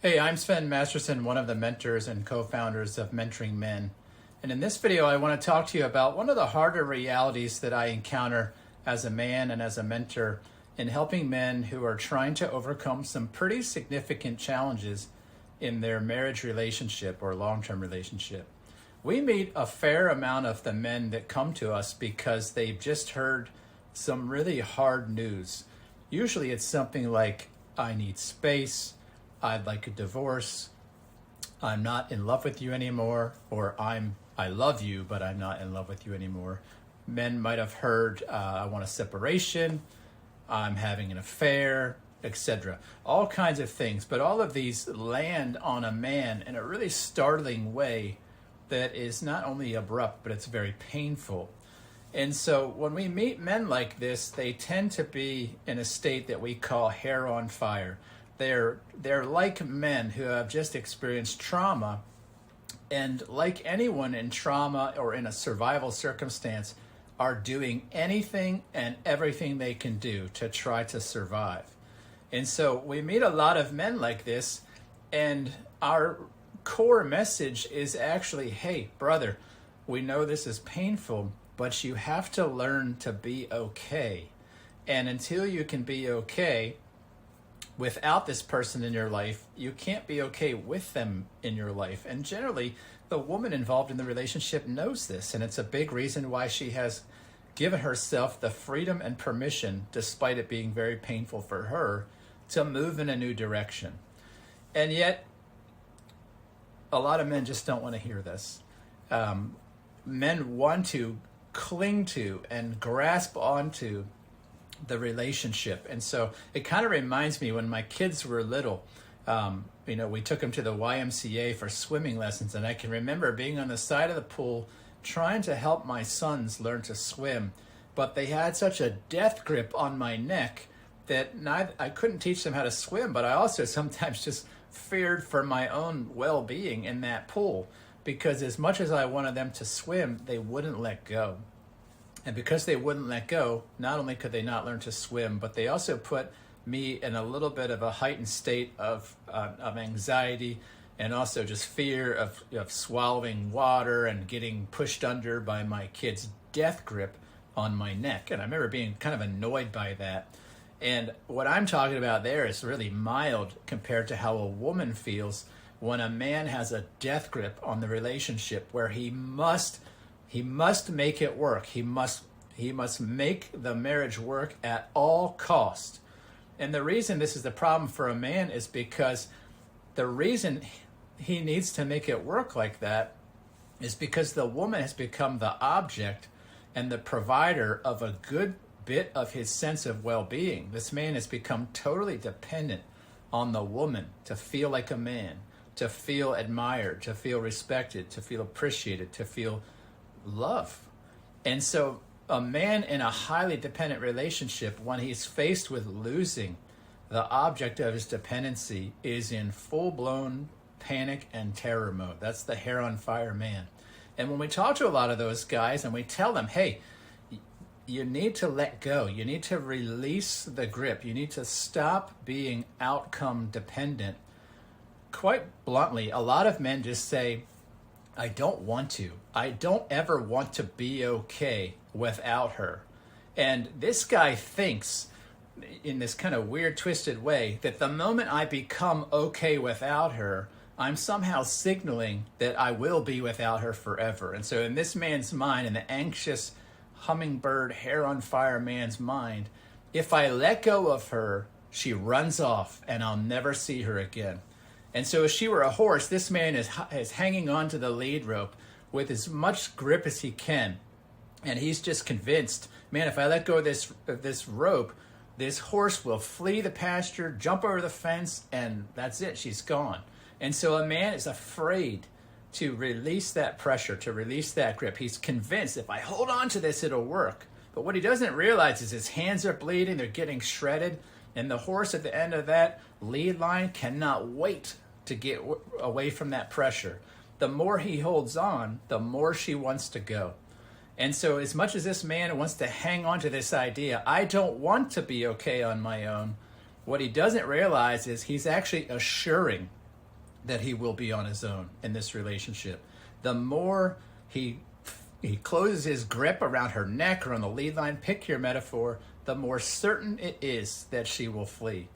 Hey, I'm Sven Masterson, one of the mentors and co-founders of Mentoring Men. And in this video, I want to talk to you about one of the harder realities that I encounter as a man and as a mentor in helping men who are trying to overcome some pretty significant challenges in their marriage relationship or long-term relationship. We meet a fair amount of the men that come to us because they've just heard some really hard news. Usually it's something like, I need space, I'd like a divorce, I'm not in love with you anymore, or I love you, but I'm not in love with you anymore. Men might have heard, I want a separation, I'm having an affair, etc. All kinds of things, but all of these land on a man in a really startling way that is not only abrupt, but it's very painful. And so when we meet men like this, they tend to be in a state that we call hair on fire. They're like men who have just experienced trauma, and like anyone in trauma or in a survival circumstance, are doing anything and everything they can do to try to survive. And so we meet a lot of men like this, and our core message is actually, hey, brother, we know this is painful, but you have to learn to be okay. And until you can be okay without this person in your life, you can't be okay with them in your life. And generally, the woman involved in the relationship knows this, and it's a big reason why she has given herself the freedom and permission, despite it being very painful for her, to move in a new direction. And yet, a lot of men just don't want to hear this. Men want to cling to and grasp onto the relationship. And so it kind of reminds me when my kids were little, we took them to the YMCA for swimming lessons, and I can remember being on the side of the pool trying to help my sons learn to swim, but they had such a death grip on my neck that I couldn't teach them how to swim, but I also sometimes just feared for my own well-being in that pool, because as much as I wanted them to swim, they wouldn't let go. And because they wouldn't let go, not only could they not learn to swim, but they also put me in a little bit of a heightened state of anxiety, and also just fear of swallowing water and getting pushed under by my kid's death grip on my neck. And I remember being kind of annoyed by that. And what I'm talking about there is really mild compared to how a woman feels when a man has a death grip on the relationship, where he must make it work. He must make the marriage work at all cost. And the reason this is the problem for a man is because the reason he needs to make it work like that is because the woman has become the object and the provider of a good bit of his sense of well-being. This man has become totally dependent on the woman to feel like a man, to feel admired, to feel respected, to feel appreciated, to feel love. And so a man in a highly dependent relationship, when he's faced with losing the object of his dependency, is in full-blown panic and terror mode. That's the hair on fire man. And when we talk to a lot of those guys and we tell them, hey, you need to let go, you need to release the grip, you need to stop being outcome dependent, quite bluntly, a lot of men just say, I don't want to. I don't ever want to be okay without her. And this guy thinks, in this kind of weird, twisted way, that the moment I become okay without her, I'm somehow signaling that I will be without her forever. And so in this man's mind, in the anxious, hummingbird, hair on fire man's mind, if I let go of her, she runs off and I'll never see her again. And so if she were a horse, this man is hanging on to the lead rope with as much grip as he can. And he's just convinced, man, if I let go of this rope, this horse will flee the pasture, jump over the fence, and that's it, she's gone. And so a man is afraid to release that pressure, to release that grip. He's convinced, if I hold on to this, it'll work. But what he doesn't realize is his hands are bleeding, they're getting shredded, and the horse at the end of that lead line cannot wait to get away from that pressure. The more he holds on, the more she wants to go. And so as much as this man wants to hang on to this idea, I don't want to be okay on my own, what he doesn't realize is he's actually assuring that he will be on his own in this relationship. The more he closes his grip around her neck or on the lead line, pick your metaphor, the more certain it is that she will flee.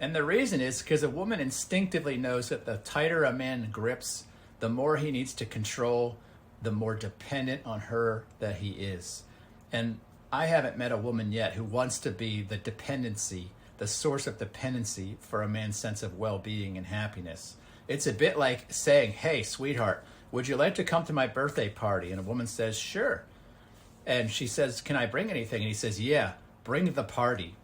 And the reason is because a woman instinctively knows that the tighter a man grips, the more he needs to control, the more dependent on her that he is. And I haven't met a woman yet who wants to be the dependency, the source of dependency for a man's sense of well-being and happiness. It's a bit like saying, hey, sweetheart, would you like to come to my birthday party? And a woman says, sure. And she says, can I bring anything? And he says, yeah, bring the party.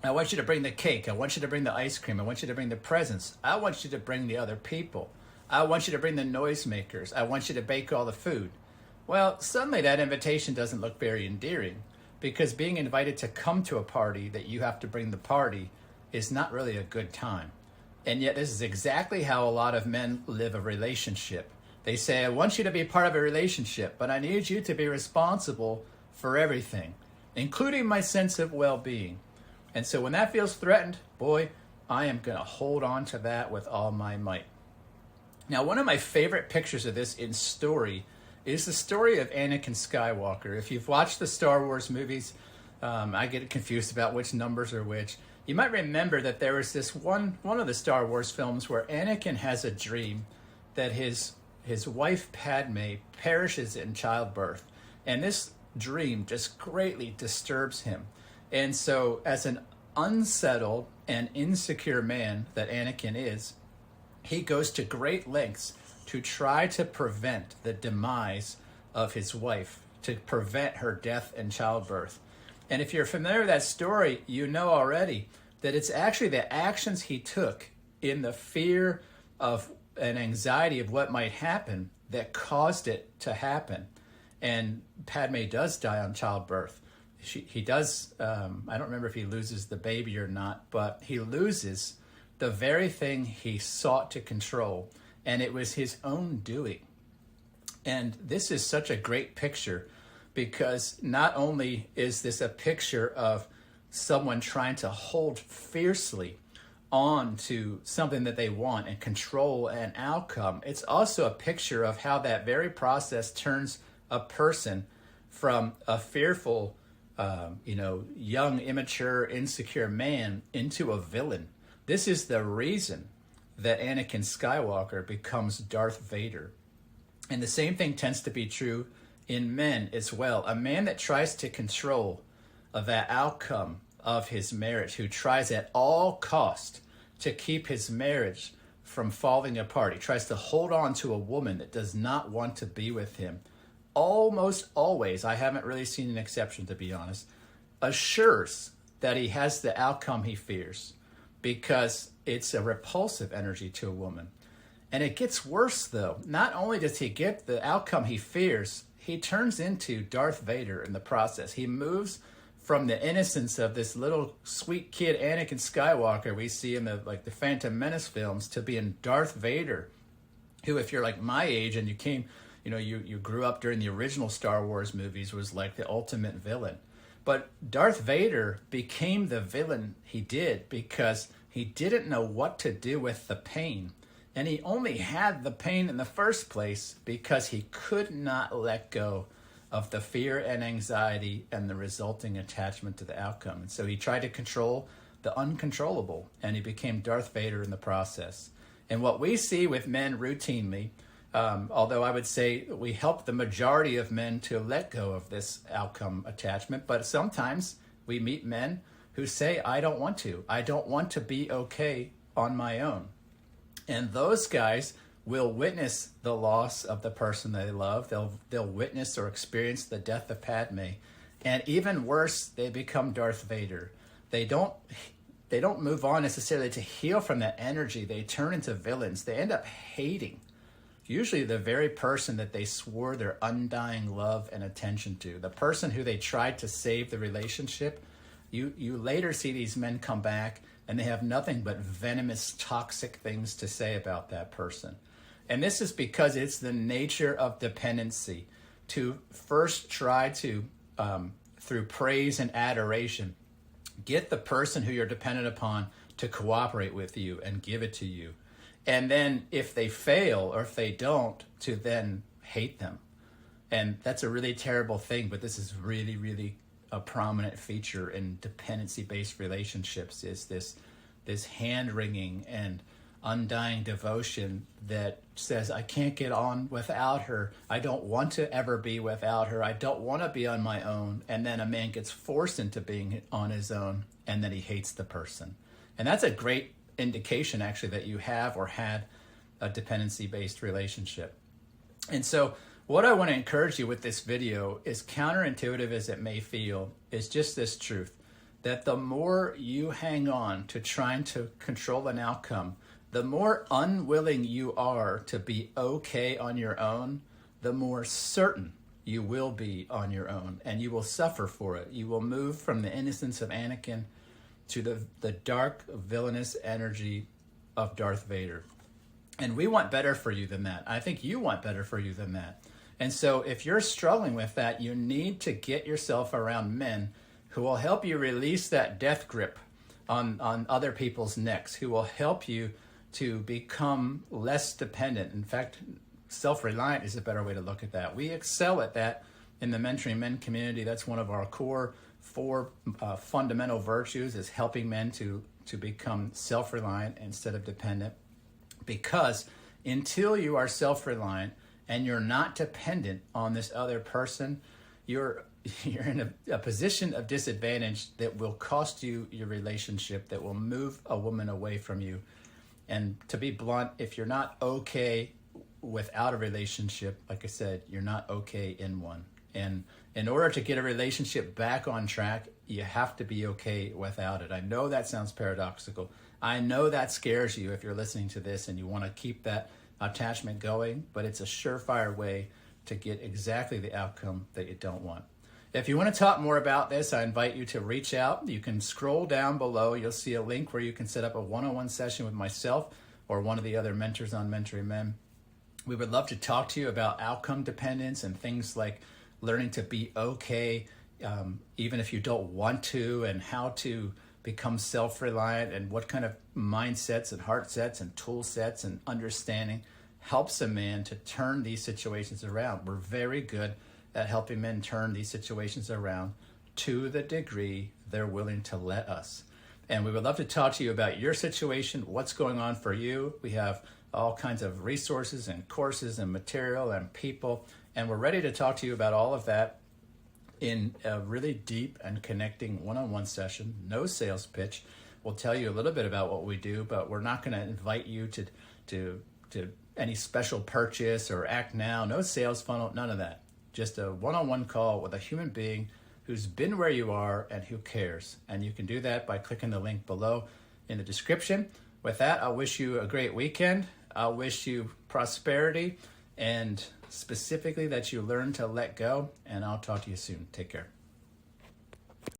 I want you to bring the cake. I want you to bring the ice cream. I want you to bring the presents. I want you to bring the other people. I want you to bring the noisemakers. I want you to bake all the food. Well, suddenly that invitation doesn't look very endearing, because being invited to come to a party that you have to bring the party is not really a good time. And yet this is exactly how a lot of men live a relationship. They say, I want you to be part of a relationship, but I need you to be responsible for everything, including my sense of well-being. And so when that feels threatened, boy, I am going to hold on to that with all my might. Now, one of my favorite pictures of this in story is the story of Anakin Skywalker. If you've watched the Star Wars movies, I get confused about which numbers are which. You might remember that there was this one of the Star Wars films where Anakin has a dream that his wife Padme perishes in childbirth. And this dream just greatly disturbs him. And so as an unsettled and insecure man that Anakin is, he goes to great lengths to try to prevent the demise of his wife, to prevent her death in childbirth. And if you're familiar with that story, you know already that it's actually the actions he took in the fear of an anxiety of what might happen that caused it to happen. And Padme does die on childbirth. He does, I don't remember if he loses the baby or not, but he loses the very thing he sought to control. And it was his own doing. And this is such a great picture, because not only is this a picture of someone trying to hold fiercely on to something that they want and control an outcome, it's also a picture of how that very process turns a person from a fearful, young, immature, insecure man into a villain. This is the reason that Anakin Skywalker becomes Darth Vader. And the same thing tends to be true in men as well. A man that tries to control that outcome of his marriage, who tries at all cost to keep his marriage from falling apart. He tries to hold on to a woman that does not want to be with him. Almost always, I haven't really seen an exception to be honest, assures that he has the outcome he fears, because it's a repulsive energy to a woman. And it gets worse though. Not only does he get the outcome he fears, he turns into Darth Vader in the process. He moves from the innocence of this little sweet kid Anakin Skywalker we see in the Phantom Menace films to being Darth Vader, who, if you're like my age and you grew up during the original Star Wars movies, was like the ultimate villain. But Darth Vader became the villain he did because he didn't know what to do with the pain. And he only had the pain in the first place because he could not let go of the fear and anxiety and the resulting attachment to the outcome. And so he tried to control the uncontrollable, and he became Darth Vader in the process. And what we see with men routinely, although I would say we help the majority of men to let go of this outcome attachment, but sometimes we meet men who say, I don't want to. I don't want to be okay on my own. And those guys will witness the loss of the person they love. They'll witness or experience the death of Padme. And even worse, they become Darth Vader. They don't move on necessarily to heal from that energy. They turn into villains. They end up hating usually the very person that they swore their undying love and attention to. The person who they tried to save the relationship. You later see these men come back and they have nothing but venomous, toxic things to say about that person. And this is because it's the nature of dependency to first try to, through praise and adoration, get the person who you're dependent upon to cooperate with you and give it to you. And then if they fail or if they don't, to then hate them. And that's a really terrible thing, but this is really, really a prominent feature in dependency-based relationships, is this hand-wringing and undying devotion that says, I can't get on without her. I don't want to ever be without her. I don't want to be on my own. And then a man gets forced into being on his own, and then he hates the person. And that's a great indication, actually, that you have or had a dependency-based relationship. And so what I want to encourage you with this video, is counterintuitive as it may feel, is just this truth, that the more you hang on to trying to control an outcome, the more unwilling you are to be okay on your own, the more certain you will be on your own, and you will suffer for it. You will move from the innocence of Anakin to the dark, villainous energy of Darth Vader. And we want better for you than that. I think you want better for you than that. And so if you're struggling with that, you need to get yourself around men who will help you release that death grip on other people's necks, who will help you to become less dependent. In fact, self-reliant is a better way to look at that. We excel at that in the Mentoring Men community. That's one of our core 4 fundamental virtues, is helping men to become self-reliant instead of dependent. Because until you are self-reliant and you're not dependent on this other person, you're in a position of disadvantage that will cost you your relationship, that will move a woman away from you. And to be blunt, if you're not okay without a relationship, like I said, you're not okay in one. And in order to get a relationship back on track, you have to be okay without it. I know that sounds paradoxical. I know that scares you if you're listening to this and you want to keep that attachment going, but it's a surefire way to get exactly the outcome that you don't want. If you want to talk more about this, I invite you to reach out. You can scroll down below. You'll see a link where you can set up a one-on-one session with myself or one of the other mentors on Mentoring Men. We would love to talk to you about outcome dependence and things like learning to be okay, even if you don't want to, and how to become self-reliant, and what kind of mindsets and heart sets and tool sets and understanding helps a man to turn these situations around. We're very good at helping men turn these situations around to the degree they're willing to let us. And we would love to talk to you about your situation, what's going on for you. We have all kinds of resources and courses and material and people, and we're ready to talk to you about all of that in a really deep and connecting one-on-one session. No sales pitch. We'll tell you a little bit about what we do, but we're not going to invite you to any special purchase or act now. No sales funnel, none of that. Just a one-on-one call with a human being who's been where you are and who cares. And you can do that by clicking the link below in the description. With that, I wish you a great weekend. I wish you prosperity, and specifically that you learn to let go. And I'll talk to you soon. Take care.